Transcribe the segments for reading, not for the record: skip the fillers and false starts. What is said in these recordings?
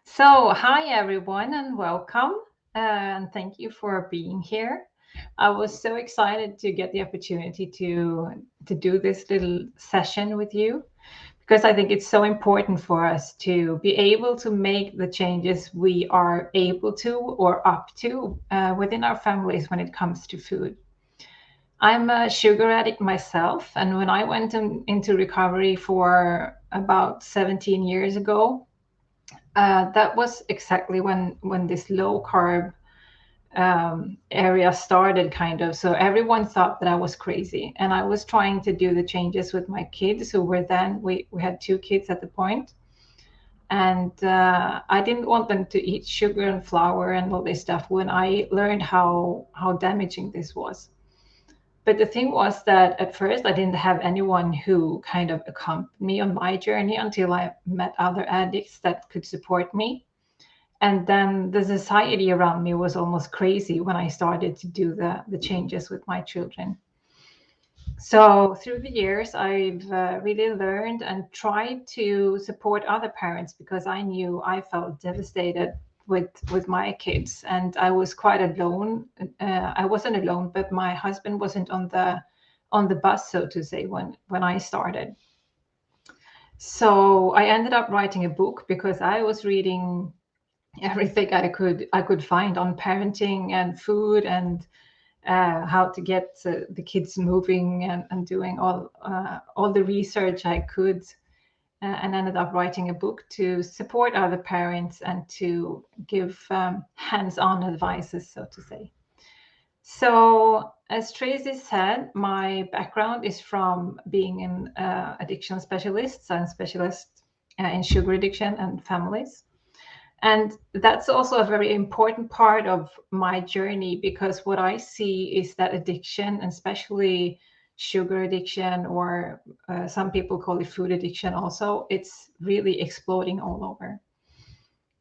So, hi everyone, and welcome. And thank you for being here. I was so excited to get the opportunity to do this little session with you because I think it's so important for us to be able to make the changes we are able to or up to within our families when it comes to food. I'm a sugar addict myself, and when I went into recovery for about 17 years ago, that was exactly when this low carb area started, kind of. So everyone thought that I was crazy, and I was trying to do the changes with my kids, who were then we had two kids at the point, and I didn't want them to eat sugar and flour and all this stuff when I learned how damaging this was. But the thing was that at first I didn't have anyone who kind of accompanied me on my journey until I met other addicts that could support me. And then the society around me was almost crazy when I started to do the changes with my children. So through the years, I've really learned and tried to support other parents because I knew I felt devastated with my kids, and I was quite alone. I wasn't alone, but my husband wasn't on the bus, so to say, when I started. So I ended up writing a book because I was reading everything I could find on parenting and food and how to get the kids moving and doing all the research I could, and ended up writing a book to support other parents and to give hands-on advices, so to say. So, as Tracy said, my background is from being an addiction specialist and specialist in sugar addiction and families. And that's also a very important part of my journey because what I see is that addiction, and especially sugar addiction, or some people call it food addiction also, it's really exploding all over.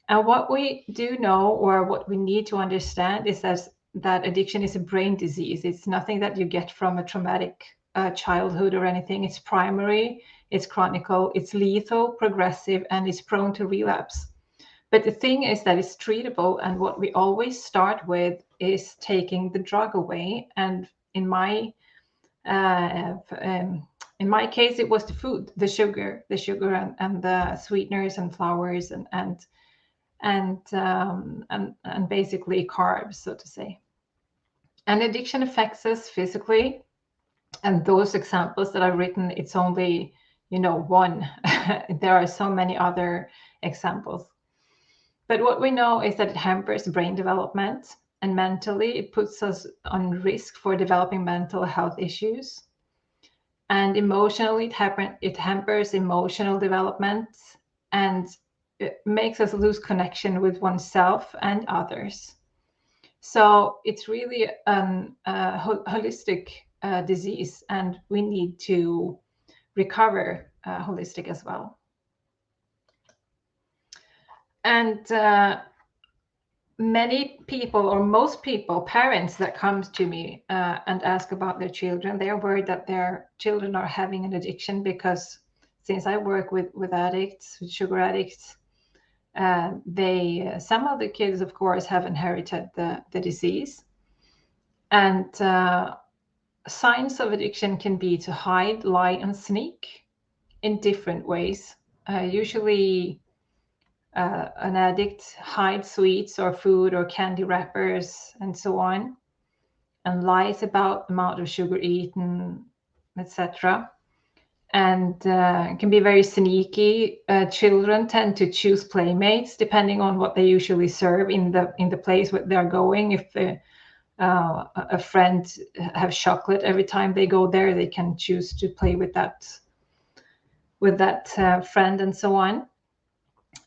And what we do know, or what we need to understand, is that addiction is a brain disease. It's nothing that you get from a traumatic childhood or anything. It's primary, it's chronic, it's lethal, progressive, and it's prone to relapse. But the thing is that it's treatable, and what we always start with is taking the drug away. And uh, in my case, it was the food, the sugar, and the sweeteners and flours and basically carbs, so to say. And addiction affects us physically. And those examples that I've written, it's only one. There are so many other examples. But what we know is that it hampers brain development, and mentally, it puts us on risk for developing mental health issues. And emotionally, it hampers emotional development, and it makes us lose connection with oneself and others. So it's really a holistic disease, and we need to recover holistic as well. And many people, or most people, parents that comes to me and ask about their children, they are worried that their children are having an addiction because since I work with addicts, with sugar addicts, they some of the kids, of course, have inherited the disease. And signs of addiction can be to hide, lie, and sneak in different ways. Usually an addict hides sweets or food or candy wrappers and so on, and lies about the amount of sugar eaten, etc. And can be very sneaky. Children tend to choose playmates depending on what they usually serve in the place where they're going. If a friend have chocolate every time they go there, they can choose to play with that friend and so on.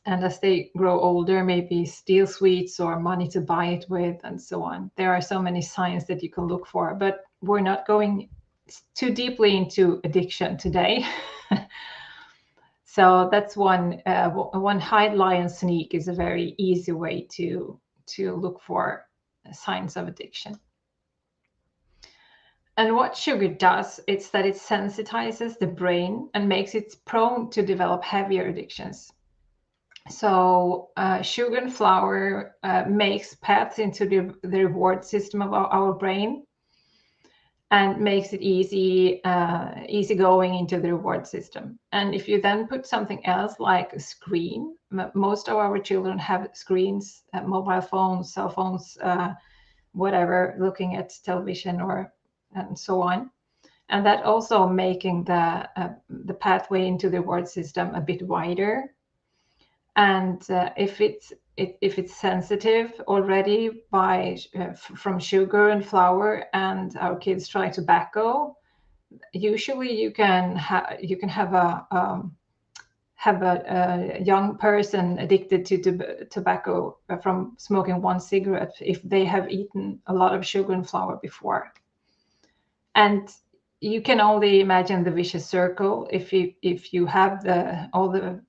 And as they grow older, maybe steal sweets or money to buy it with, and so on. There are so many signs that you can look for, but we're not going too deeply into addiction today. So that's one hide, lie, and sneak is a very easy way to look for signs of addiction. And what sugar does is that it sensitizes the brain and makes it prone to develop heavier addictions. So sugar and flour makes paths into the reward system of our brain, and makes it easy going into the reward system. And if you then put something else like a screen, most of our children have screens, mobile phones, cell phones, whatever, looking at television or and so on. And that also making the pathway into the reward system a bit wider. And if it's sensitive already from sugar and flour, and our kids try tobacco, usually you can have a young person addicted to tobacco from smoking one cigarette if they have eaten a lot of sugar and flour before. And you can only imagine the vicious circle if you have all the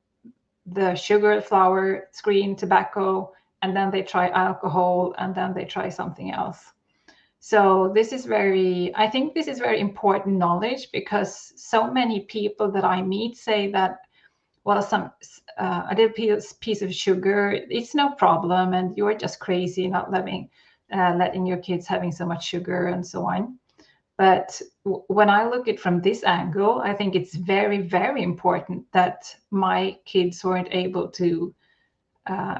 sugar, flour, screen, tobacco, and then they try alcohol, and then they try something else. So I think this is very important knowledge, because so many people that I meet say that, well, a little piece of sugar, it's no problem, and you're just crazy not letting your kids having so much sugar and so on. But when I look at it from this angle, I think it's very, very important that my kids weren't able to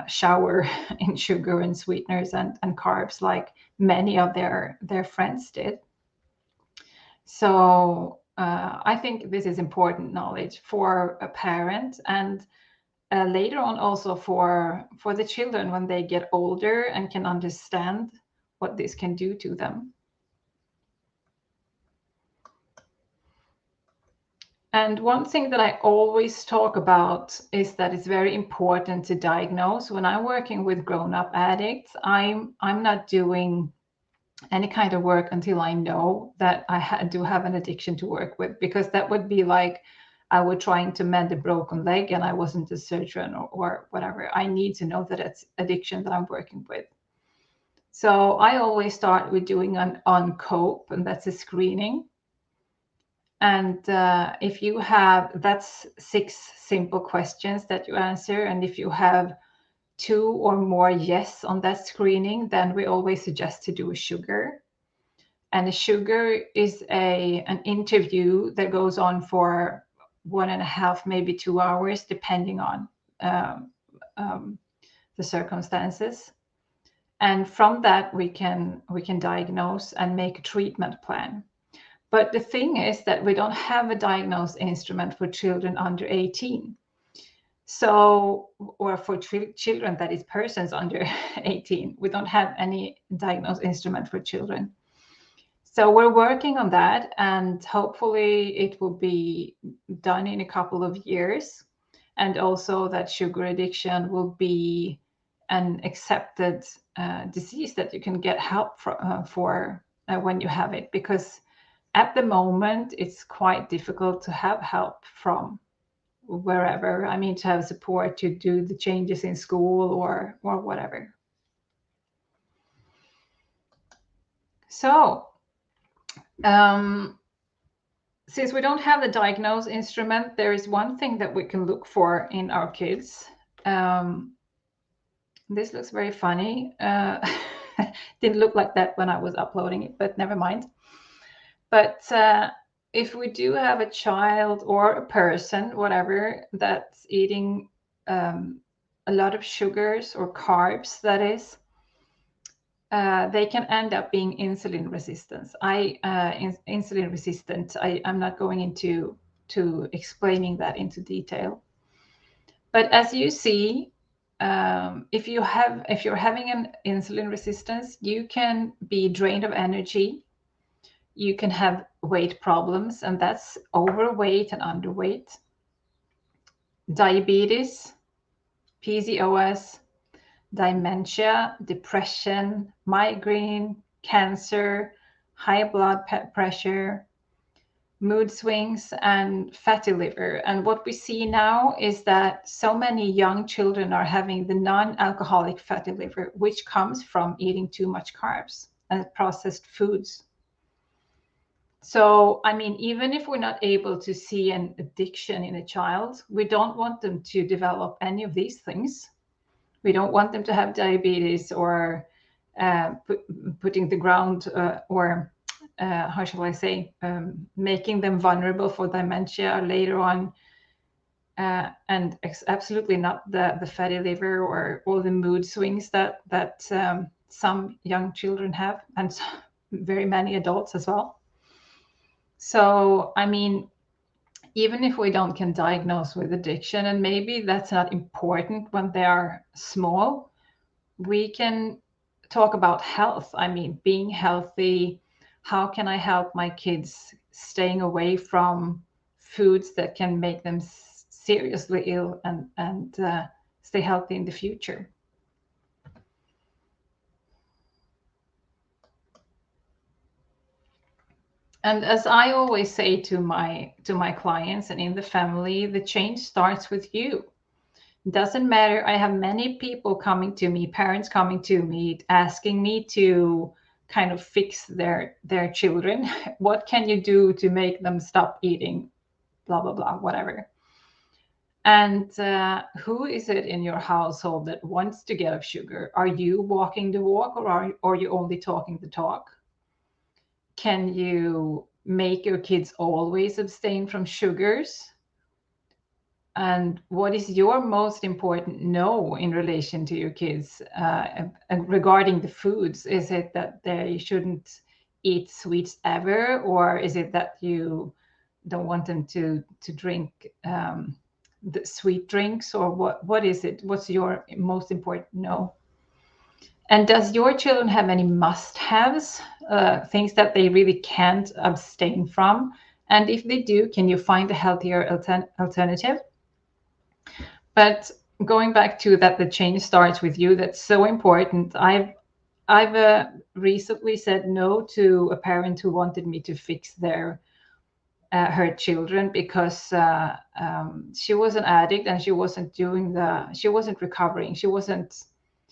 shower in sugar and sweeteners and carbs like many of their friends did. So I think this is important knowledge for a parent, and later on also for the children when they get older and can understand what this can do to them. And one thing that I always talk about is that it's very important to diagnose. When I'm working with grown-up addicts, I'm not doing any kind of work until I know that I do have an addiction to work with, because that would be like I were trying to mend a broken leg and I wasn't a surgeon or whatever. I need to know that it's addiction that I'm working with. So I always start with doing an on-cope, and that's a screening. And if you have, that's 6 simple questions that you answer. And if you have 2 or more yes on that screening, then we always suggest to do a sugar. And a sugar is an interview that goes on for 1.5, maybe 2 hours, depending on the circumstances. And from that, we can diagnose and make a treatment plan. But the thing is that we don't have a diagnosed instrument for children under 18. So, or for children, that is persons under 18. We don't have any diagnosed instrument for children. So we're working on that, and hopefully it will be done in a couple of years. And also that sugar addiction will be an accepted disease that you can get help for when you have it, because at the moment, it's quite difficult to have help from wherever. I mean, to have support to do the changes in school or whatever. So, since we don't have the diagnose instrument, there is one thing that we can look for in our kids. This looks very funny. Didn't look like that when I was uploading it, but never mind. But if we do have a child or a person, whatever, that's eating a lot of sugars or carbs, that is, they can end up being insulin resistant. Insulin resistant. I'm not going into explaining that into detail. But as you see, if you're having an insulin resistance, you can be drained of energy. You can have weight problems, and that's overweight and underweight, diabetes, PCOS, dementia, depression, migraine, cancer, high blood pressure, mood swings, and fatty liver. And what we see now is that so many young children are having the non-alcoholic fatty liver, which comes from eating too much carbs and processed foods. So, I mean, even if we're not able to see an addiction in a child, we don't want them to develop any of these things. We don't want them to have diabetes or putting the ground or how shall I say, making them vulnerable for dementia later on. And absolutely not the fatty liver or all the mood swings that some young children have, and very many adults as well. So, I mean, even if we don't can diagnose with addiction, and maybe that's not important when they are small, we can talk about health. I mean, being healthy. How can I help my kids staying away from foods that can make them seriously ill and stay healthy in the future? And as I always say to my clients and in the family, the change starts with you. Doesn't matter. I have many people coming to me, parents coming to me, asking me to kind of fix their children. What can you do to make them stop eating? Blah blah blah, whatever. And who is it in your household that wants to get off sugar? Are you walking the walk, or are you only talking the talk? Can you make your kids always abstain from sugars? And what is your most important no in relation to your kids regarding the foods? Is it that they shouldn't eat sweets ever, or is it that you don't want them to drink the sweet drinks, or what is it? What's your most important no? And does your children have any must-haves, things that they really can't abstain from? And if they do, can you find a healthier alternative? But going back to that, the change starts with you. That's so important. I've recently said no to a parent who wanted me to fix her children because she was an addict and she wasn't recovering.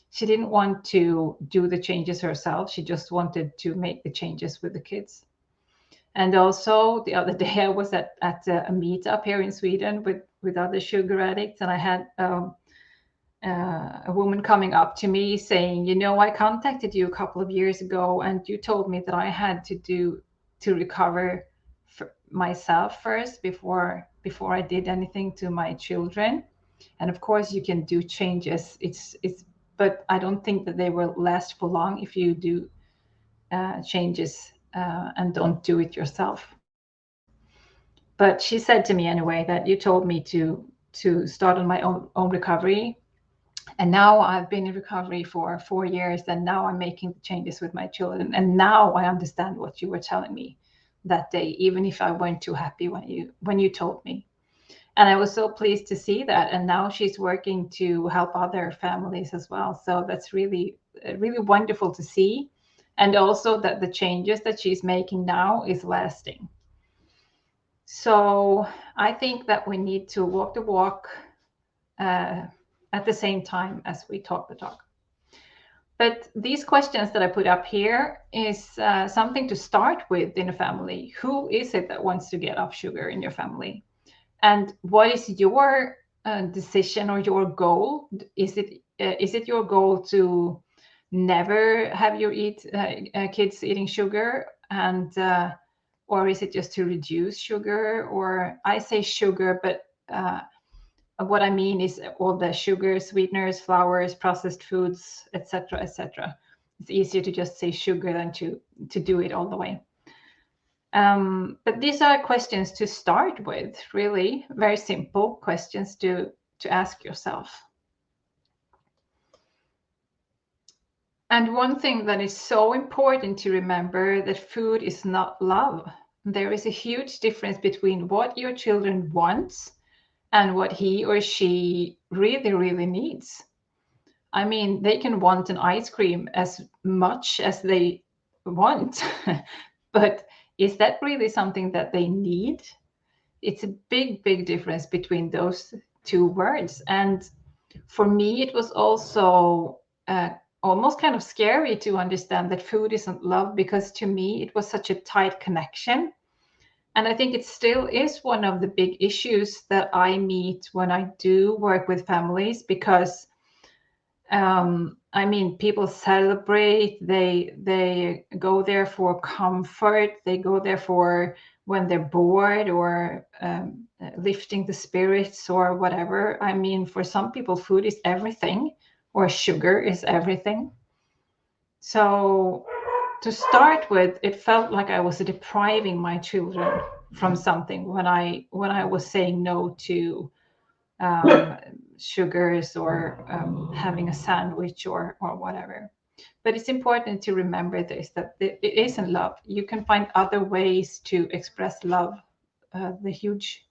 She didn't want to do the changes herself. She just wanted to make the changes with the kids. And also the other day I was at a meetup here in Sweden with other sugar addicts, and I had a woman coming up to me saying, you know, I contacted you a couple of years ago and you told me that I had to recover myself first before I did anything to my children. And of course you can do changes. It's but I don't think that they will last for long if you do changes and don't do it yourself. But she said to me anyway that you told me to start on my own recovery, and now I've been in recovery for 4 years, and now I'm making the changes with my children, and now I understand what you were telling me that day, even if I weren't too happy when you told me. And I was so pleased to see that, and now she's working to help other families as well. So that's really really wonderful to see, and also that the changes that she's making now is lasting. So I think that we need to walk the walk at the same time as we talk the talk. But these questions that I put up here is something to start with in a family. Who is it that wants to get off sugar in your family? And what is your decision or your goal? Is it your goal to never have your kids eating sugar, and or is it just to reduce sugar? Or I say sugar, but what I mean is all the sugar, sweeteners, flours, processed foods, etc., etc. It's easier to just say sugar than to do it all the way. But these are questions to start with, really very simple questions to ask yourself. And one thing that is so important to remember, that food is not love. There is a huge difference between what your children want and what he or she really, really needs. I mean, they can want an ice cream as much as they want, but is that really something that they need? It's a big, big difference between those two words. And for me, it was also almost kind of scary to understand that food isn't love, because to me it was such a tight connection. And I think it still is one of the big issues that I meet when I do work with families, because I mean, people celebrate, they go there for comfort, they go there for when they're bored, or lifting the spirits or whatever. I mean, for some people, food is everything, or sugar is everything. So to start with, it felt like I was depriving my children from something when I was saying no to um, sugars, or having a sandwich, or whatever. But it's important to remember this, that it isn't love. You can find other ways to express love, the huge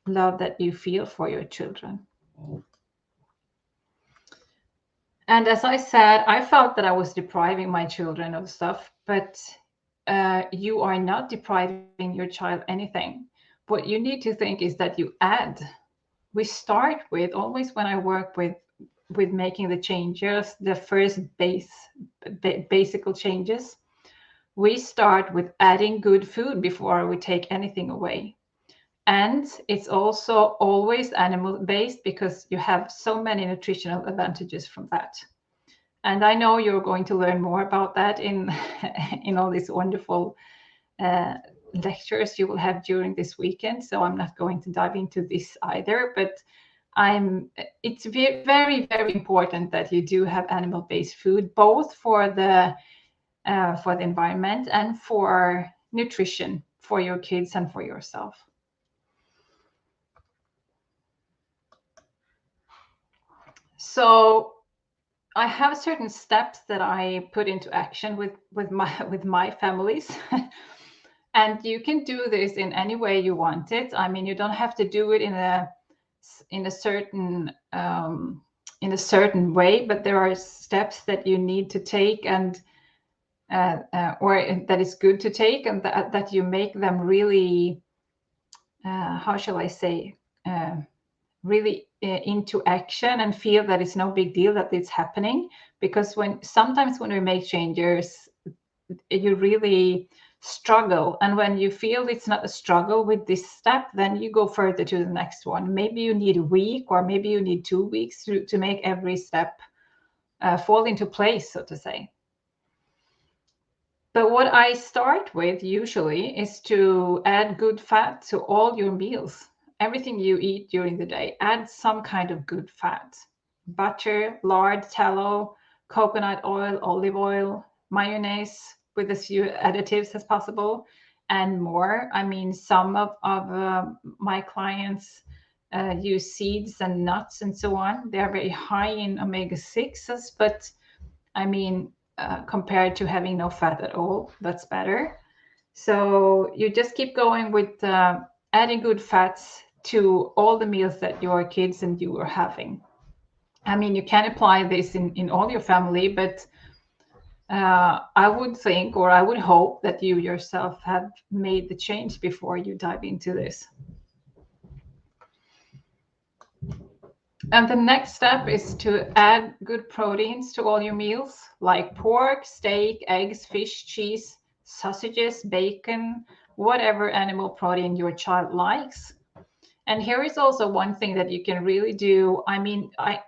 love that you feel for your children. And as I said, I felt that I was depriving my children of stuff, but you are not depriving your child anything. What you need to think is that you add. We start with, always when I work with making the changes, the first basic changes, we start with adding good food before we take anything away. And it's also always animal based, because you have so many nutritional advantages from that. And I know you're going to learn more about that in in all these wonderful lectures you will have during this weekend. So I'm not going to dive into this either, but it's very, very important that you do have animal-based food, both for the environment and for nutrition for your kids and for yourself. So I have certain steps that I put into action with my families. And you can do this in any way you want it. I mean, you don't have to do it in a certain way, but there are steps that you need to take, and or that is good to take, and that you make them really, how shall I say, really into action, and feel that it's no big deal that it's happening. Because sometimes when we make changes, you really struggle, and when you feel it's not a struggle with this step, then you go further to the next one. Maybe you need a week, or maybe you need 2 weeks to make every step fall into place, so to say. But what I start with usually is to add good fat to all your meals. Everything you eat during the day, add some kind of good fat: butter, lard, tallow, coconut oil, olive oil, mayonnaise, with as few additives as possible, and more. I mean, some of my clients use seeds and nuts and so on. They are very high in omega-6s, but I mean, compared to having no fat at all, that's better. So you just keep going with adding good fats to all the meals that your kids and you are having. I mean, you can apply this in all your family, but I would think, or I would hope, that you yourself have made the change before you dive into this. And the next step is to add good proteins to all your meals, like pork, steak, eggs, fish, cheese, sausages, bacon, whatever animal protein your child likes. And here is also one thing that you can really do. I mean, I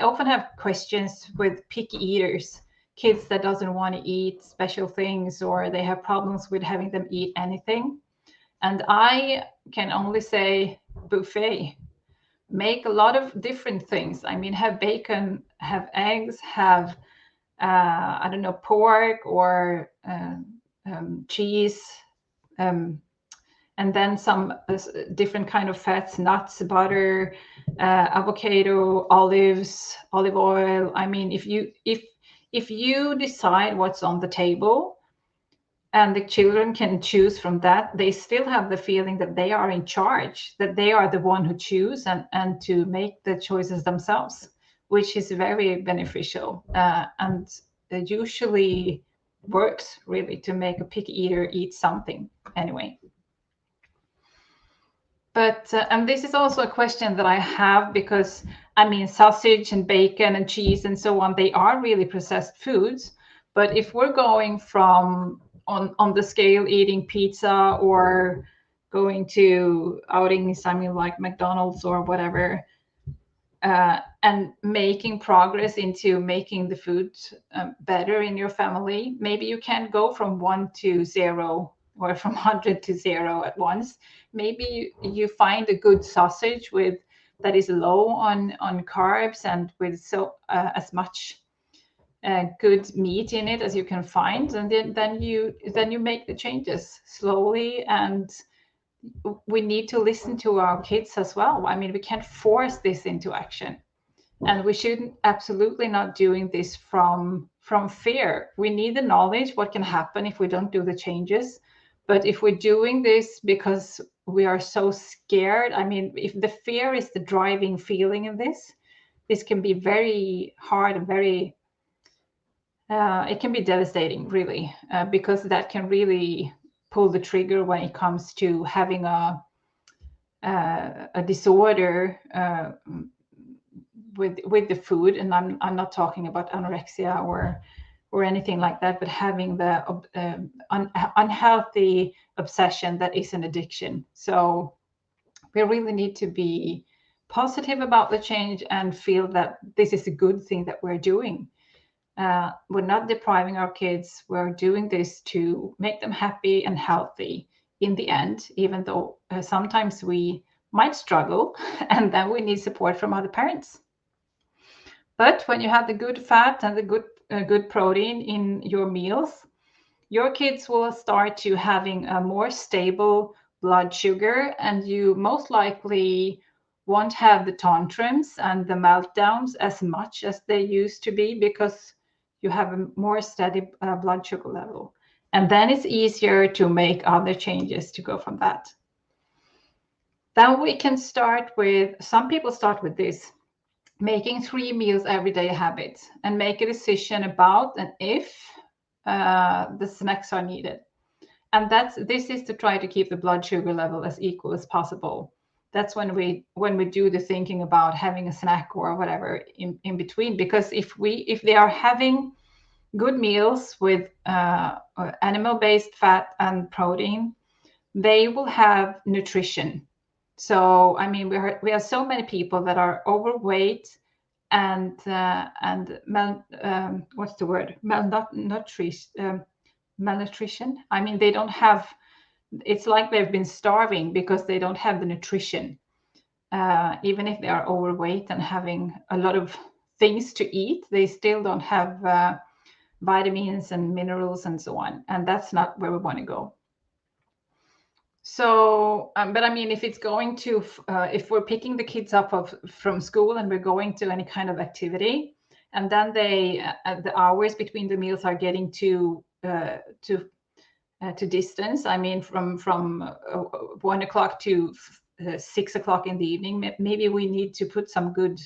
often have questions with picky eaters, kids that doesn't want to eat special things, or they have problems with having them eat anything. And I can only say buffet. Make a lot of different things. I mean, have bacon, have eggs, have I don't know, pork, or cheese, and then some different kind of fats, nuts, butter, avocado, olives, olive oil. I mean, if you decide what's on the table, and the children can choose from that, they still have the feeling that they are in charge, that they are the one who choose, and to make the choices themselves, which is very beneficial, and it usually works really to make a picky eater eat something anyway. But and this is also a question that I have, because I mean, sausage and bacon and cheese and so on, they are really processed foods. But if we're going from on the scale eating pizza or going to outings, I mean, like McDonald's or whatever, and making progress into making the food better in your family, maybe you can't go from 1 to 0 or from 100 to 0 at once. Maybe you find a good sausage with that is low on carbs and with so as much good meat in it as you can find, and then you make the changes slowly. And we need to listen to our kids as well. I mean, we can't force this into action, and we shouldn't absolutely not doing this from fear. We need the knowledge what can happen if we don't do the changes. But if we're doing this because we are so scared, I mean, if the fear is the driving feeling in this can be very hard and very it can be devastating, really, because that can really pull the trigger when it comes to having a disorder with the food. And I'm not talking about anorexia or anything like that, but having the unhealthy obsession that is an addiction. So we really need to be positive about the change and feel that this is a good thing that we're doing. We're not depriving our kids. We're doing this to make them happy and healthy in the end, even though sometimes we might struggle and then we need support from other parents. But when you have the good fat and the good protein in your meals, your kids will start to having a more stable blood sugar, and you most likely won't have the tantrums and the meltdowns as much as they used to be, because you have a more steady blood sugar level. And then it's easier to make other changes to go from that. Then we can start with, some people start with this, making 3 meals every day a habit, and make a decision about and if the snacks are needed. And this is to try to keep the blood sugar level as equal as possible. That's when we do the thinking about having a snack or whatever in between. Because if they are having good meals with animal-based fat and protein, they will have nutrition. So I mean, we have so many people that are overweight and what's the word, malnutrition. I mean, they don't have, it's like they've been starving because they don't have the nutrition. Even if they are overweight and having a lot of things to eat, they still don't have vitamins and minerals and so on. And that's not where we want to go. So, but I mean, if it's going to, if we're picking the kids up from school and we're going to any kind of activity, and then the hours between the meals are getting to distance. I mean, from 1 o'clock to 6 o'clock in the evening, maybe we need to put some good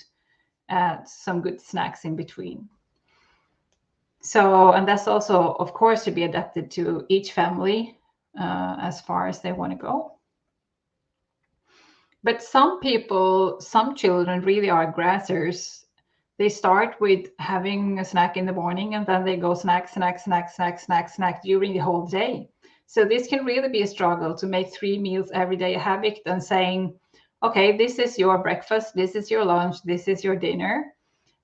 snacks in between. So, and that's also, of course, to be adapted to each family as far as they want to go. But some children really are grassers. They start with having a snack in the morning, and then they go snack during the whole day. So this can really be a struggle to make 3 meals every day a habit, and saying, okay, this is your breakfast, this is your lunch, this is your dinner.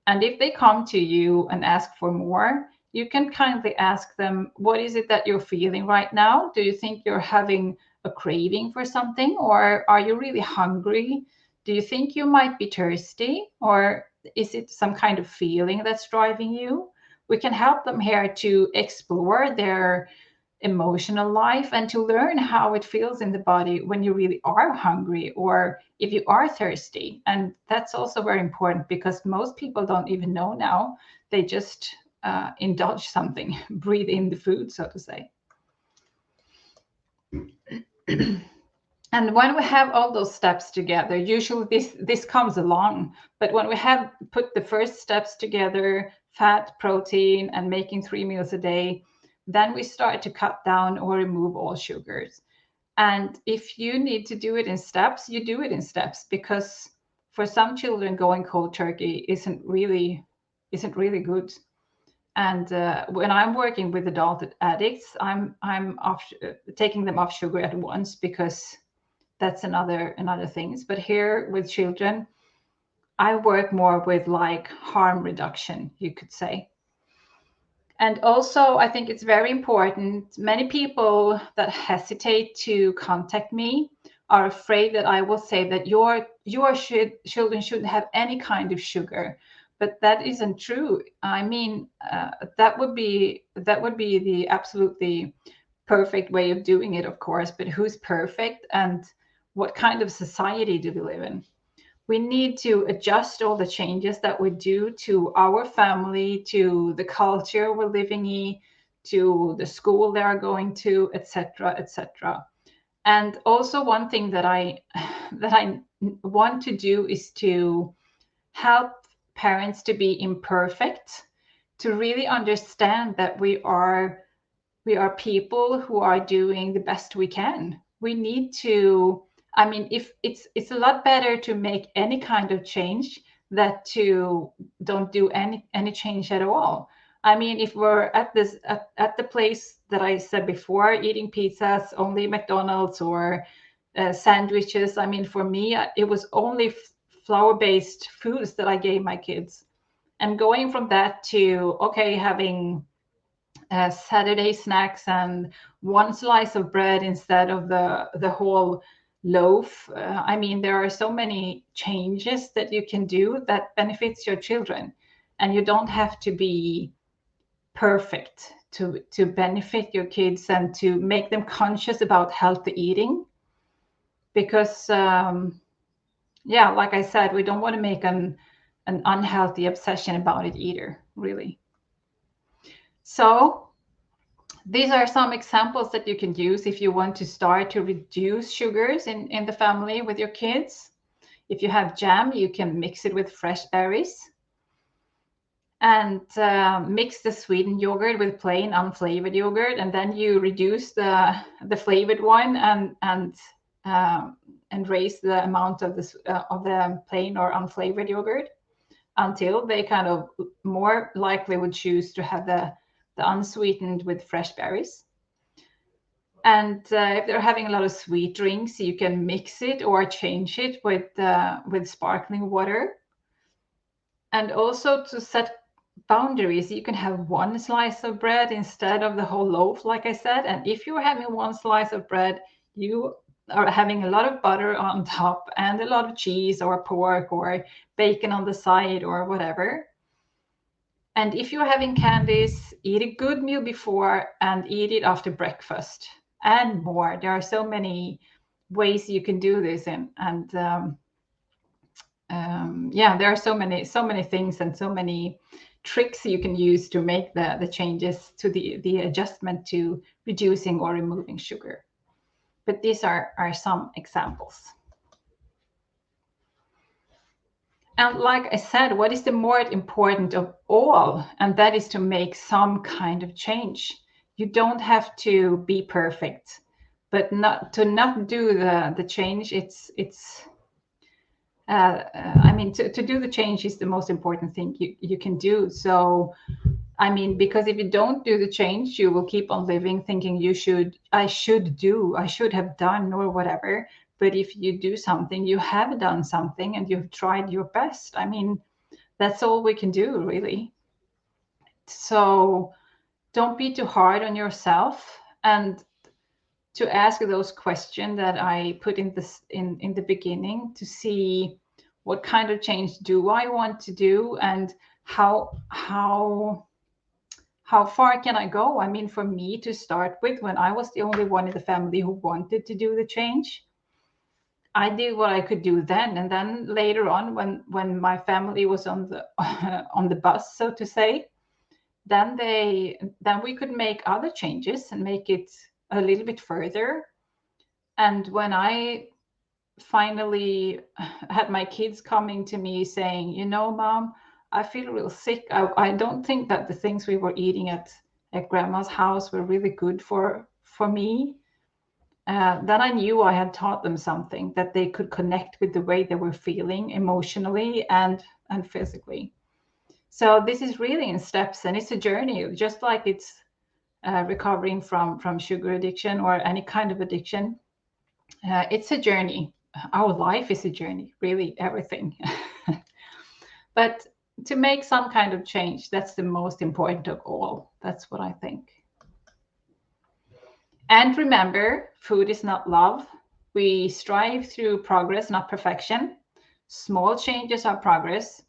And if they come to you and ask for more, you can kindly ask them, what is it that you're feeling right now? Do you think you're having a craving for something, or are you really hungry? Do you think you might be thirsty, or is it some kind of feeling that's driving you? We can help them here to explore their emotional life and to learn how it feels in the body when you really are hungry or if you are thirsty. And that's also very important, because most people don't even know now. They just indulge something, breathe in the food, so to say. And when we have all those steps together, usually this comes along, but when we have put the first steps together, fat, protein, and making 3 meals a day, then we start to cut down or remove all sugars. And if you need to do it in steps, you do it in steps, because for some children, going cold turkey isn't really good. And when I'm working with adult addicts, I'm taking them off sugar at once, because that's another things. But here with children, I work more with like harm reduction, you could say. And also, I think it's very important. Many people that hesitate to contact me are afraid that I will say that your children shouldn't have any kind of sugar, but that isn't true. I mean, that would be the absolutely perfect way of doing it, of course. But who's perfect, and what kind of society do we live in? We need to adjust all the changes that we do to our family, to the culture we're living in, to the school they are going to, etc., etc. And also, one thing that I that I want to do is to help parents to be imperfect, to really understand that we are people who are doing the best we can. We need to, I mean, if it's a lot better to make any kind of change than to don't do any change at all. I mean, if we're at this at the place that I said before, eating pizzas, only McDonald's, or sandwiches. I mean, for me, it was only flour-based foods that I gave my kids. And going from that to, okay, having Saturday snacks and one slice of bread instead of the whole loaf. I mean, there are so many changes that you can do that benefits your children, and you don't have to be perfect to benefit your kids and to make them conscious about healthy eating. Because yeah, like I said, we don't want to make an unhealthy obsession about it either, really. So these are some examples that you can use if you want to start to reduce sugars in the family with your kids. If you have jam, you can mix it with fresh berries, and mix the sweetened yogurt with plain unflavored yogurt, and then you reduce the flavored one, and raise the amount of the plain or unflavored yogurt until they kind of more likely would choose to have the unsweetened with fresh berries. And if they're having a lot of sweet drinks, you can mix it or change it with sparkling water. And also, to set boundaries, you can have one slice of bread instead of the whole loaf, like I said. And if you're having one slice of bread, you are having a lot of butter on top and a lot of cheese or pork or bacon on the side or whatever. And if you're having candies, eat a good meal before and eat it after breakfast, and more. There are so many ways you can do this, and yeah, there are so many things and so many tricks you can use to make the changes to the adjustment to reducing or removing sugar. But these are some examples. And like I said, what is the more important of all? And that is to make some kind of change. You don't have to be perfect, but not do the change. I mean, to do the change is the most important thing you can do. So, I mean, because if you don't do the change, you will keep on living thinking I should have done, or whatever. But if you do something, you have done something and you've tried your best. I mean, that's all we can do, really. So don't be too hard on yourself, and to ask those questions that I put in the beginning, to see what kind of change do I want to do, and how far can I go? I mean, for me to start with, when I was the only one in the family who wanted to do the change, I did what I could do then. And then later on, when my family was on the on the bus, so to say, then we could make other changes and make it a little bit further. And when I finally had my kids coming to me saying, Mom, I feel real sick. I don't think that the things we were eating at grandma's house were really good for me. then I knew I had taught them something, that they could connect with the way they were feeling emotionally and physically. So this is really in steps, and it's a journey, just like it's recovering from sugar addiction or any kind of addiction. It's a journey. Our life is a journey, really, everything. But to make some kind of change, that's the most important of all. That's what I think. And remember, food is not love. We strive through progress, not perfection. Small changes are progress.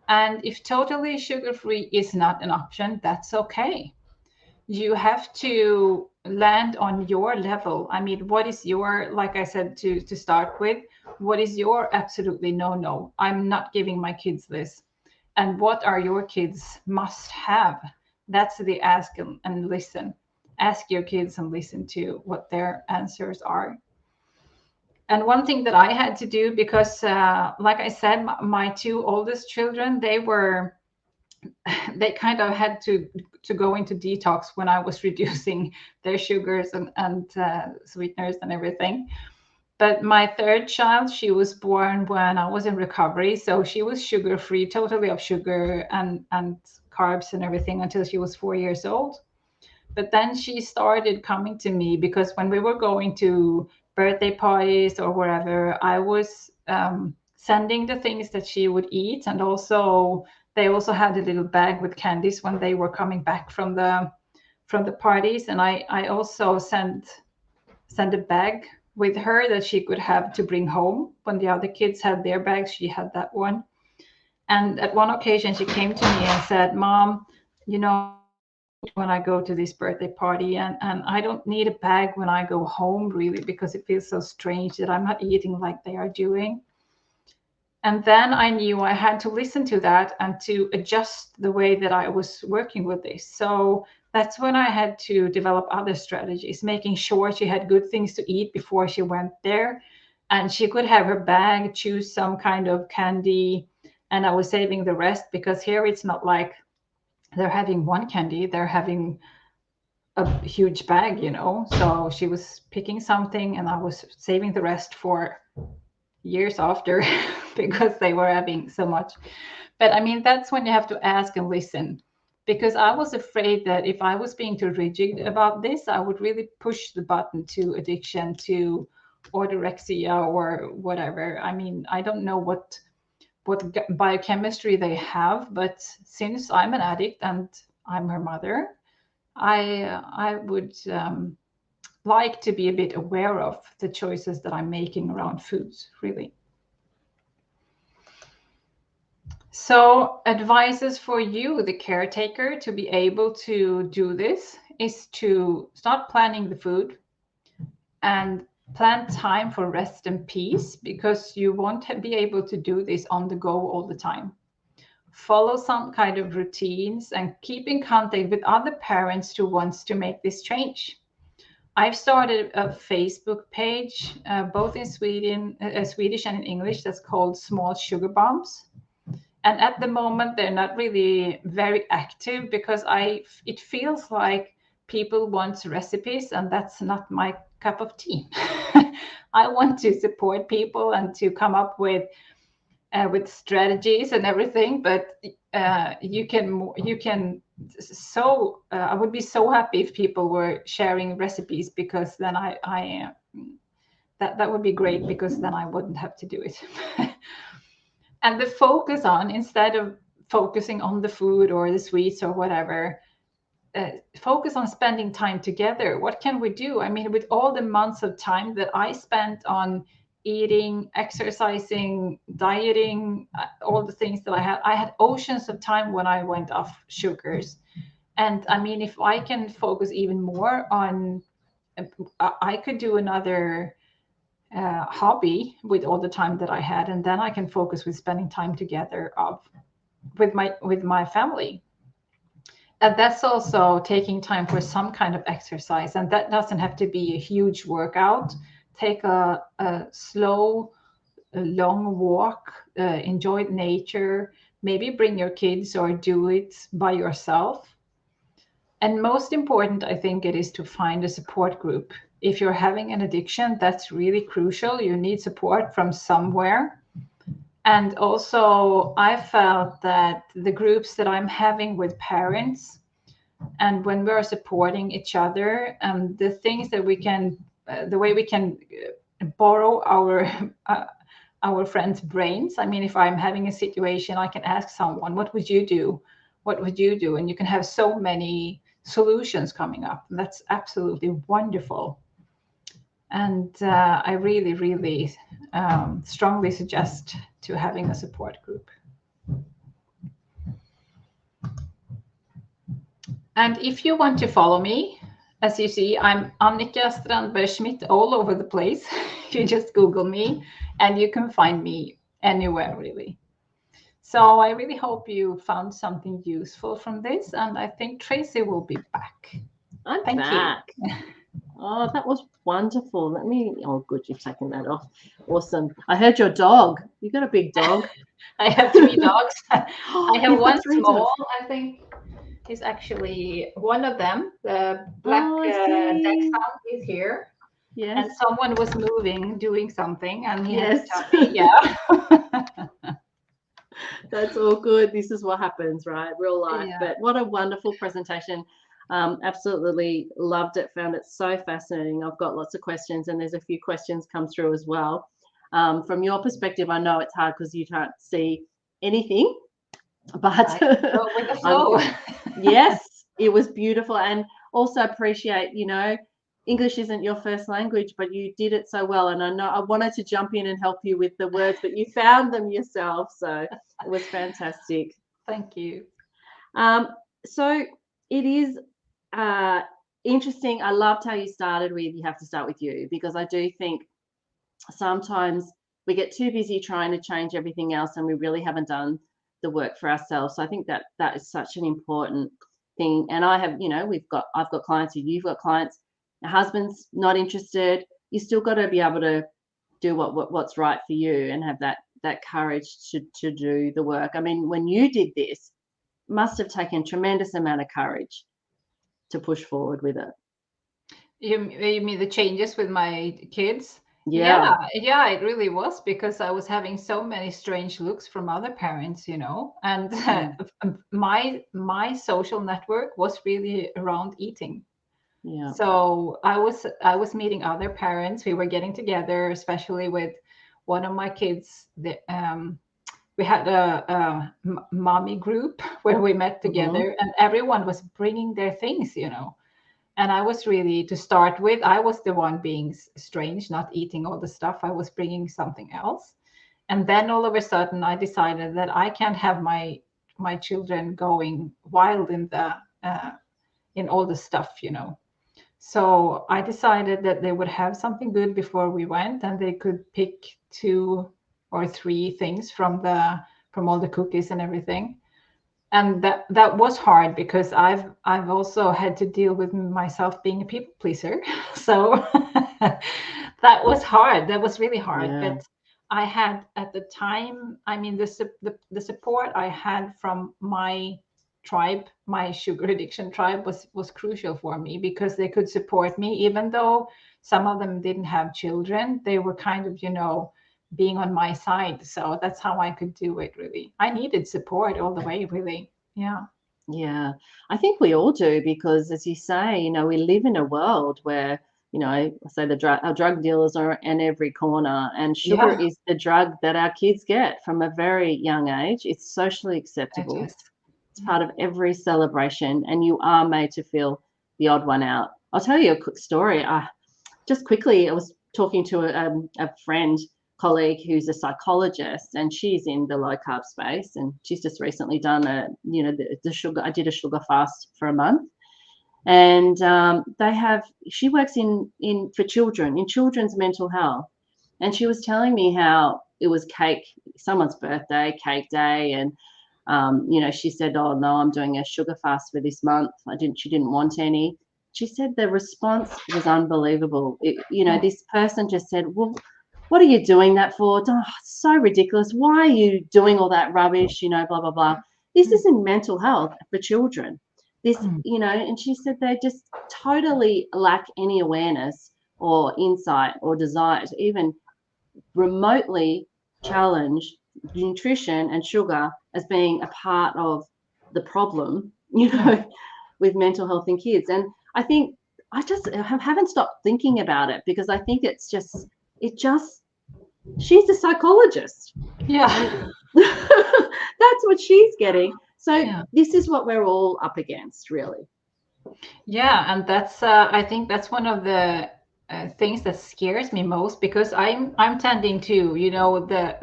And if totally sugar free is not an option, that's okay. You have to land on your level. I mean, what is your, like I said to start with, what is your absolutely no? I'm not giving my kids this. And what are your kids must have? That's the ask and listen. Ask your kids and listen to what their answers are. And one thing that I had to do, because like I said, my two oldest children, they kind of had to go into detox when I was reducing their sugars and sweeteners and everything. But my third child, she was born when I was in recovery, so she was sugar free, totally of sugar and carbs and everything until she was 4 years old. But then she started coming to me because when we were going to birthday parties or wherever, I was sending the things that she would eat, and also they also had a little bag with candies when they were coming back from the parties, and I also sent a bag with her that she could have to bring home. When the other kids had their bags, she had that one. And at one occasion, she came to me and said, "Mom, you know, when I go to this birthday party, and I don't need a bag when I go home, really, because it feels so strange that I'm not eating like they are doing." And then I knew I had to listen to that and to adjust the way that I was working with this. So that's when I had to develop other strategies, making sure she had good things to eat before she went there. And she could have her bag, choose some kind of candy, and I was saving the rest, because here it's not like they're having one candy, they're having a huge bag. So she was picking something and I was saving the rest for years after because they were having so much. But I mean, that's when you have to ask and listen, because I was afraid that if I was being too rigid about this, I would really push the button to addiction, to orthorexia or whatever. I mean, I don't know what biochemistry they have, but since I'm an addict and I'm her mother, I would like to be a bit aware of the choices that I'm making around foods, really. So advices for you, the caretaker, to be able to do this is to start planning the food and plan time for rest and peace, because you won't be able to do this on the go all the time. Follow some kind of routines and keep in contact with other parents who wants to make this change. I've started a Facebook page, both in Swedish and in English, that's called Small Sugar Bombs. And at the moment, they're not really very active because it feels like people want recipes, and that's not my cup of tea. I want to support people and to come up with strategies and everything, but you can. So I would be so happy if people were sharing recipes, because then that would be great, because then I wouldn't have to do it. And the focus on, instead of focusing on the food or the sweets or whatever, focus on spending time together. What can we do? I mean, with all the months of time that I spent on eating, exercising, dieting, all the things that I had oceans of time when I went off sugars. And I mean, if I can focus even more on, I could do another hobby with all the time that I had, and then I can focus with spending time together with my family. And that's also taking time for some kind of exercise, and that doesn't have to be a huge workout. Take a slow, long walk, enjoy nature, maybe bring your kids or do it by yourself. And most important, I think it is to find a support group. if you're having an addiction, that's really crucial. You need support from somewhere. And also, I felt that the groups that I'm having with parents, and when we're supporting each other, the things that we can, the way we can borrow our friends' brains. I mean, if I'm having a situation, I can ask someone, "What would you do? What would you do?" And you can have so many solutions coming up. And that's absolutely wonderful. And I really, really strongly suggest to having a support group. And if you want to follow me, as you see, I'm Annica Strandberg-Schmidt all over the place. You just Google me and you can find me anywhere, really. So I really hope you found something useful from this. And I think Tracy will be back. I'm back. Oh, that was wonderful. Oh, good, you've taken that off. Awesome. I heard your dog. You got a big dog. I have 3 dogs. I have You've got one 3 small, dogs. I think. He's actually one of them. The black Oh, I see. dachshund is here. Yes. And someone was moving, doing something, and he had to Yes. tell me, yeah. That's all good. This is what happens, right? Real life. Yeah. But what a wonderful presentation. Absolutely loved it. Found it so fascinating. I've got lots of questions, and there's a few questions come through as well. From your perspective, I know it's hard because you can't see anything, but Go with the flow. yes, it was beautiful. And also appreciate, English isn't your first language, but you did it so well. And I know I wanted to jump in and help you with the words, but you found them yourself. So it was fantastic. Thank you. So it is interesting. I loved how you started with you have to start with you, because I do think sometimes we get too busy trying to change everything else and we really haven't done the work for ourselves. So I think that is such an important thing. And I have, I've got clients, you've got clients, your husband's not interested. You still got to be able to do what's right for you and have that courage to do the work. I mean, when you did this, must have taken tremendous amount of courage to push forward with it. You mean the changes with my kids? Yeah. Yeah, it really was, because I was having so many strange looks from other parents, and my social network was really around eating. Yeah. So I was meeting other parents. We were getting together, especially with one of my kids. We had a mommy group where we met together, and everyone was bringing their things, And I was really, to start with, I was the one being strange, not eating all the stuff. I was bringing something else. And then all of a sudden, I decided that I can't have my children going wild in all the stuff, So I decided that they would have something good before we went, and they could pick 2 or 3 things from all the cookies and everything. And that was hard, because I've also had to deal with myself being a people pleaser. So that was hard. That was really hard. Yeah. But I had, at the time, I mean, the support I had from my tribe, my sugar addiction tribe, was crucial for me, because they could support me, even though some of them didn't have children. They were kind of, being on my side. So that's how I could do it, really. I needed support all the way, really. Yeah. Yeah, I think we all do, because, as you say, we live in a world where, I say our drug dealers are in every corner, and sugar Yeah, is the drug that our kids get from a very young age. It's socially it acceptable. is. It's part of every celebration, and you are made to feel the odd one out. I'll tell you a quick story. Just quickly, I was talking to a friend, colleague who's a psychologist, and she's in the low carb space, and she's just recently done the sugar. I did a sugar fast for a month, and she works for children, in children's mental health, and she was telling me how it was someone's birthday, cake day, and she said, "Oh no, I'm doing a sugar fast for this month." She didn't want any. She said the response was unbelievable. This person just said, "Well, what are you doing that for? Oh, it's so ridiculous. Why are you doing all that rubbish? Blah, blah, blah." This isn't mental health for children. And she said they just totally lack any awareness or insight or desire to even remotely challenge nutrition and sugar as being a part of the problem, with mental health in kids. And I think I just haven't stopped thinking about it, because I think she's a psychologist. Yeah. That's what she's getting. So Yeah. this is what we're all up against, really. Yeah, and that's I think that's one of the things that scares me most, because I'm tending to,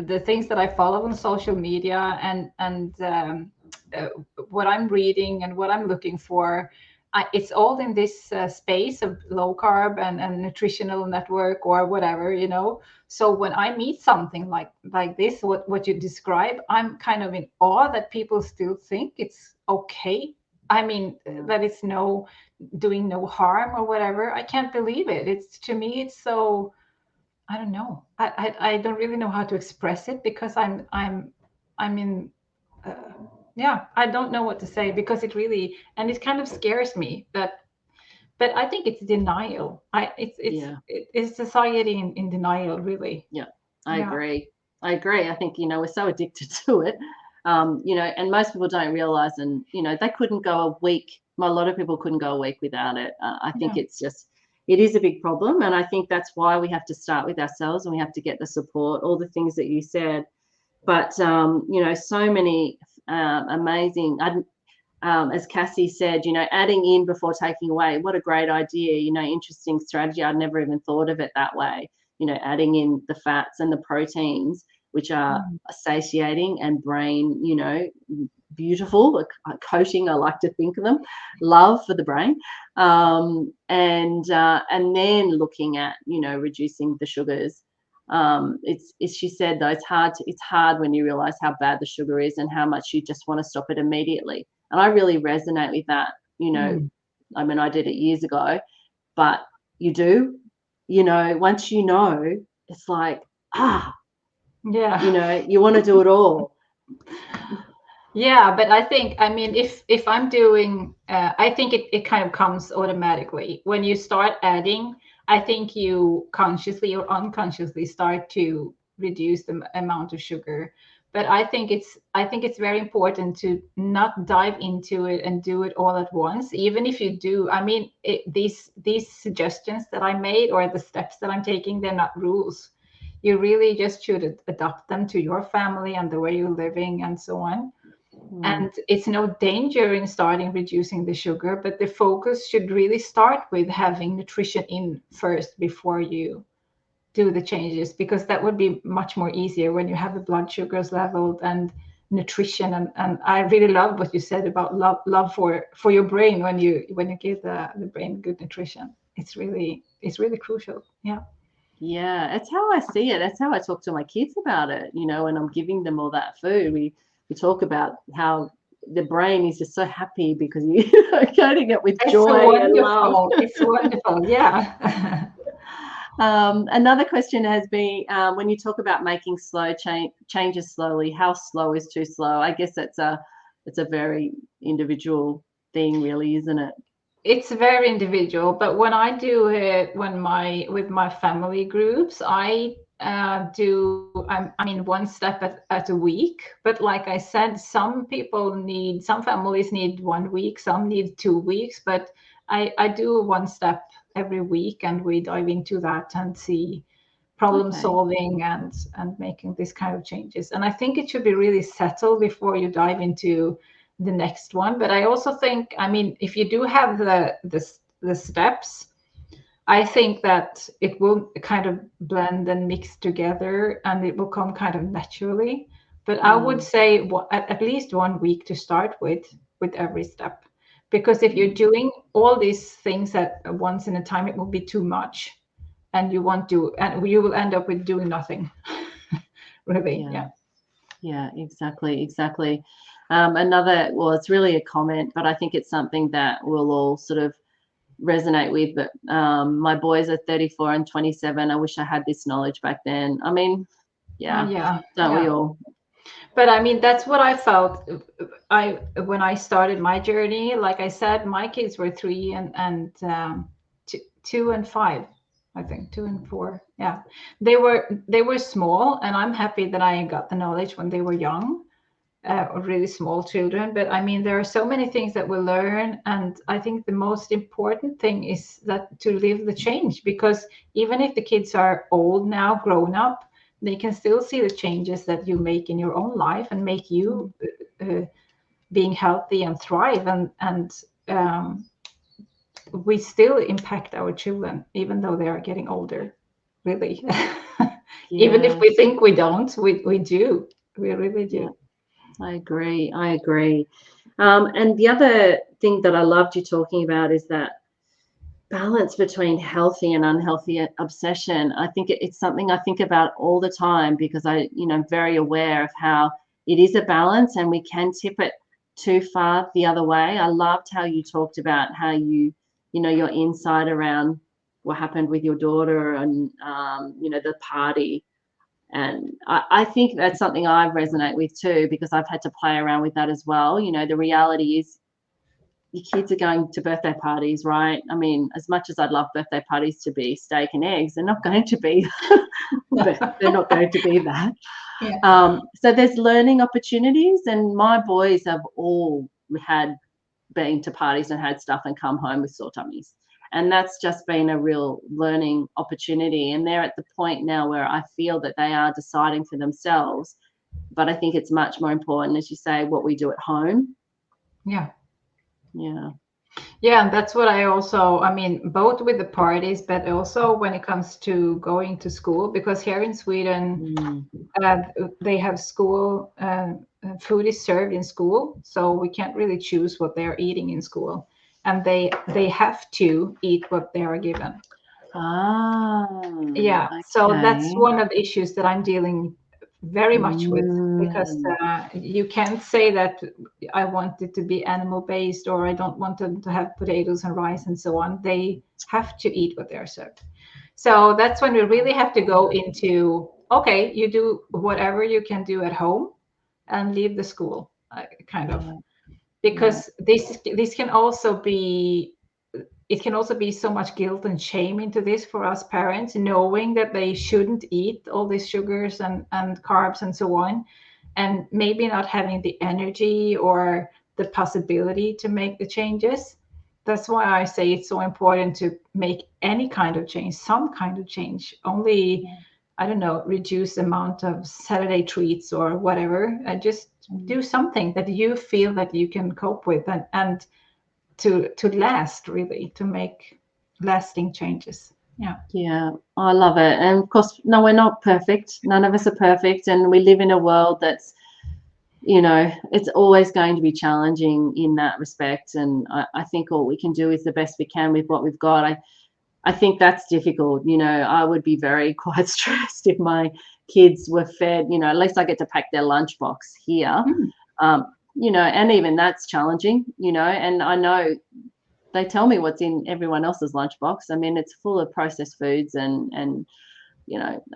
the things that I follow on social media, and uh, what I'm reading and what I'm looking for. It's all in this space of low carb and nutritional network or whatever. So when I meet something like this, what you describe, I'm kind of in awe that people still think it's okay. I mean, that it's doing no harm or whatever. I can't believe it. It's, to me, it's so, I don't know. I don't really know how to express it, because I'm in yeah, I don't know what to say, because it really, and it kind of scares me that, but I think it's denial. It's society in denial, really. Yeah, I Yeah. agree. I think, we're so addicted to it. And most people don't realize, and, they couldn't go a week. A lot of people couldn't go a week without it. I think Yeah. it is a big problem. And I think that's why we have to start with ourselves, and we have to get the support, all the things that you said. But, so many amazing, as Cassie said, adding in before taking away. What a great idea, interesting strategy. I'd never even thought of it that way. Adding in the fats and the proteins, which are satiating and brain, beautiful, coating, I like to think of them, love for the brain. And then looking at, reducing the sugars. It's she said, though, it's hard when you realize how bad the sugar is and how much you just want to stop it immediately. And I really resonate with that. I mean, I did it years ago, but you do, once it's like, Yeah. you want to do it all. Yeah, but I mean, if I'm doing, I think it kind of comes automatically when you start adding. I think you consciously or unconsciously start to reduce the amount of sugar. But I think it's very important to not dive into it and do it all at once. Even if you do, I mean, these suggestions that I made, or the steps that I'm taking, they're not rules. You really just should adapt them to your family and the way you're living and so on. And it's no danger in starting reducing the sugar, but the focus should really start with having nutrition in first before you do the changes, because that would be much more easier when you have the blood sugars leveled and nutrition. And I really love what you said about love for your brain when you give the brain good nutrition. It's really crucial. Yeah. Yeah, that's how I see it. That's how I talk to my kids about it. When I'm giving them all that food, we talk about how the brain is just so happy because you're coating it with It's joy and love. wonderful. It's wonderful. Yeah. Another question has been, when you talk about making slow changes slowly, how slow is too slow? I guess it's a very individual thing, really, isn't it? It's very individual, but when I do it with my family groups, I I mean, one step at a week. But like I said, some families need 1 week, some need 2 weeks, but I do one step every week, and we dive into that and see problem Okay. solving and making this kind of changes. And I think it should be really settled before you dive into the next one. But I also think, I mean, if you do have the steps, I think that it will kind of blend and mix together, and it will come kind of naturally. But I would say at least 1 week to start with every step, because if you're doing all these things at once in a time, it will be too much, and you will end up with doing nothing. Really. Yeah. Yeah. Yeah, exactly. Well, it's really a comment, but I think it's something that we'll all sort of resonate with. But my boys are 34 and 27. I wish I had this knowledge back then. I mean, yeah, Yeah. don't we Yeah. all? But I mean, that's what I felt. When I started my journey, like I said, my kids were 3 and 2 and 5. I think 2 and 4. Yeah, they were small, and I'm happy that I got the knowledge when they were young, or really small children. But I mean, there are so many things that we learn, and I think the most important thing is that to live the change, because even if the kids are old now, grown up, they can still see the changes that you make in your own life and make you being healthy and thrive, and we still impact our children even though they are getting older, really. Even if Yeah, we think we don't, we do. We really yeah, do. I agree. I agree. And the other thing that I loved you talking about is that balance between healthy and unhealthy obsession. I think it's something I think about all the time because I'm very aware of how it is a balance and we can tip it too far the other way. I loved how you talked about how your insight around what happened with your daughter and, the party. And I think that's something I resonate with too, because I've had to play around with that as well. The reality is your kids are going to birthday parties, right? I mean, as much as I'd love birthday parties to be steak and eggs, they're not going to be, they're not going to be that. Yeah. So there's learning opportunities, and my boys have all had been to parties and had stuff and come home with sore tummies. And that's just been a real learning opportunity. And they're at the point now where I feel that they are deciding for themselves. But I think it's much more important, as you say, what we do at home. Yeah. Yeah. Yeah, and that's what I mean, both with the parties, but also when it comes to going to school, because here in Sweden, uh, they have school, food is served in school, so we can't really choose what they're eating in school, and they have to eat what they are given. Ah, Yeah, so that's okay. one of the issues that I'm dealing very much with, because Mm, you can't say that I want it to be animal based, or I don't want them to have potatoes and rice and so on. They have to eat what they're served. So that's when we really have to go into, okay, you do whatever you can do at home and leave the school, kind of, yeah, yeah. because this can also be, it can also be so much guilt and shame into this for us parents, knowing that they shouldn't eat all these sugars and carbs and so on, and maybe not having the energy or the possibility to make the changes. That's why I say it's so important to make any kind of change, some kind of change. Only, I don't know, reduce the amount of Saturday treats or whatever. Just Mm. do something that you feel that you can cope with, and to last, really, to make lasting changes. Yeah. Yeah, I love it. And of course, no, we're not perfect. None of us are perfect. And we live in a world that's, it's always going to be challenging in that respect. And I think all we can do is the best we can with what we've got. I think that's difficult. I would be very quite stressed if my kids were fed, at least I get to pack their lunchbox here. Mm. And even that's challenging, and I know they tell me what's in everyone else's lunchbox. I mean, it's full of processed foods and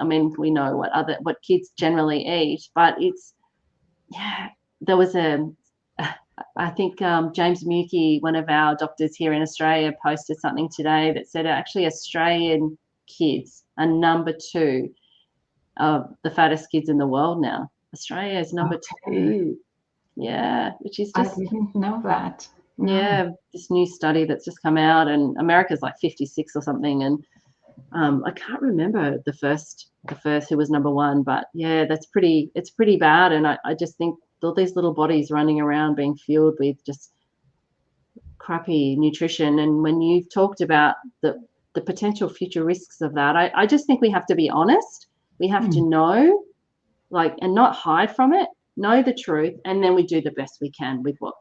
I mean, we know what kids generally eat, but yeah, there was I think James Mukey, one of our doctors here in Australia, posted something today that said actually Australian kids are number 2 of the fattest kids in the world now. Australia is number Okay. 2. Yeah, which is I just, didn't know that. No. yeah, this new study that's just come out, and America's like 56 or something, and I can't remember the first who was number 1, but yeah, it's pretty bad, and I just think all these little bodies running around being fueled with just crappy nutrition. And when you've talked about the potential future risks of that, I just think we have to be honest. We have to Mm. know, and not hide from it, know the truth, and then we do the best we can with what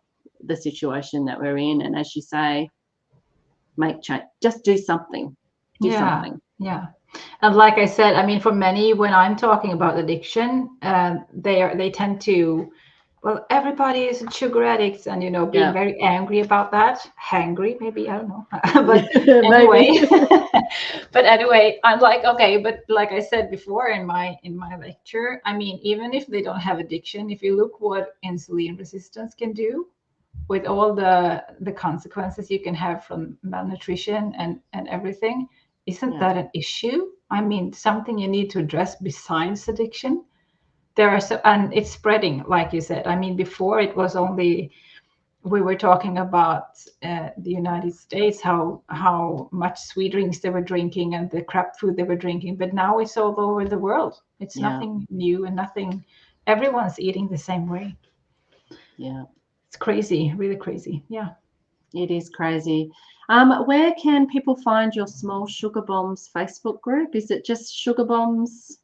the situation that we're in. And as you say, make change, just do something, do Yeah. something. Yeah. And like I said, I mean, for many, when I'm talking about addiction, they tend to, well, everybody is sugar addicts, and being Yeah. very angry about that, hangry, maybe, I don't know. But anyway, Maybe. I'm like, okay, but like I said before in my lecture, I mean, even if they don't have addiction, if you look what insulin resistance can do, with all the consequences you can have from malnutrition and everything, Isn't Yeah. that an issue? I mean, something you need to address besides addiction. There are so, and it's spreading, like you said. I mean, before it was only, we were talking about the United States, how much sweet drinks they were drinking and the crap food they were drinking, but now it's all over the world. It's Yeah. nothing new and nothing. Everyone's eating the same way. Yeah. It's crazy, really crazy. Yeah. It is crazy. Where can people find your Small Sugar Bombs Facebook group? Is it just Sugar Bombs?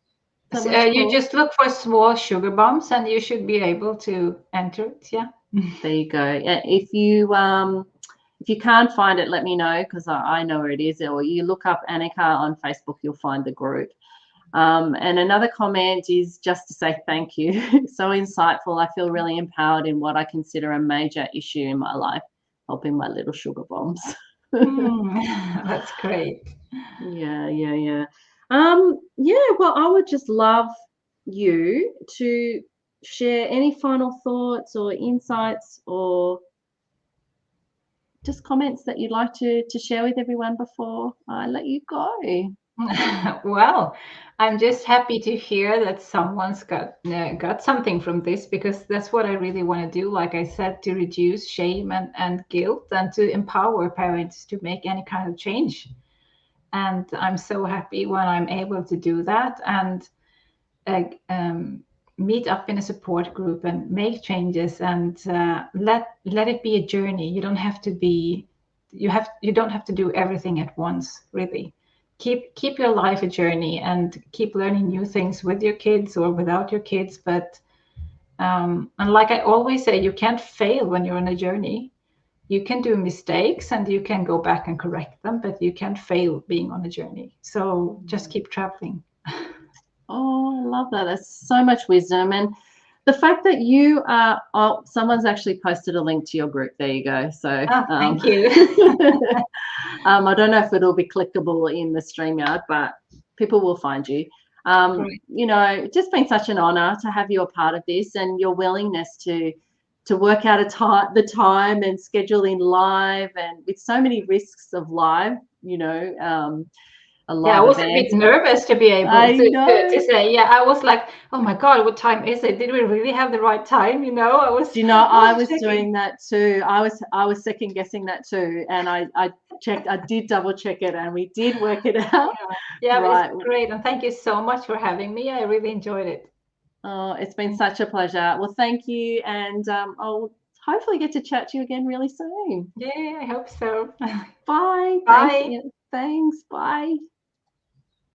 Is that what it's You called? just look for Small Sugar Bombs and you should be able to enter it. Yeah. There you go. If you can't find it, let me know, because I know where it is. Or you look up Annica on Facebook, you'll find the group. And another comment is just to say thank you. So insightful. I feel really empowered in what I consider a major issue in my life, helping my little sugar bombs. That's great. Yeah. Well, I would just love you to share any final thoughts or insights or just comments that you'd like to share with everyone before I let you go. Well, I'm just happy to hear that someone's got something from this, because that's what I really want to do. Like I said, to reduce shame and guilt, and to empower parents to make any kind of change. And I'm so happy when I'm able to do that, and uh, um, meet up in a support group and make changes, and let it be a journey. You don't have to be, you don't have to do everything at once, really. Keep your life a journey, and keep learning new things with your kids or without your kids. But and like I always say, you can't fail when you're on a journey. You can do mistakes and you can go back and correct them, but you can't fail being on a journey. So just keep traveling. Oh, I love that. That's so much wisdom. And the fact that you are, oh, someone's actually posted a link to your group. There you go. So Oh, thank you. I don't know if it'll be clickable in the StreamYard, but people will find you. Great. It's just been such an honor to have you a part of this, and your willingness to work out the time and schedule in live, and with so many risks of live, a Yeah, I live was a bit event. nervous to be able I to know. say, yeah, I was like, oh my God, what time is it? Did we really have the right time? I was Do you know, I was checking. doing that too. I was second guessing that too. And I checked, I did double check it, and we did work it out. Yeah, but it's Right. great. And thank you so much for having me. I really enjoyed it. Oh, it's been such a pleasure. Well, thank you. And I'll hopefully get to chat to you again really soon. Yeah, I hope so. Bye. Thanks. Bye. Thanks. Bye.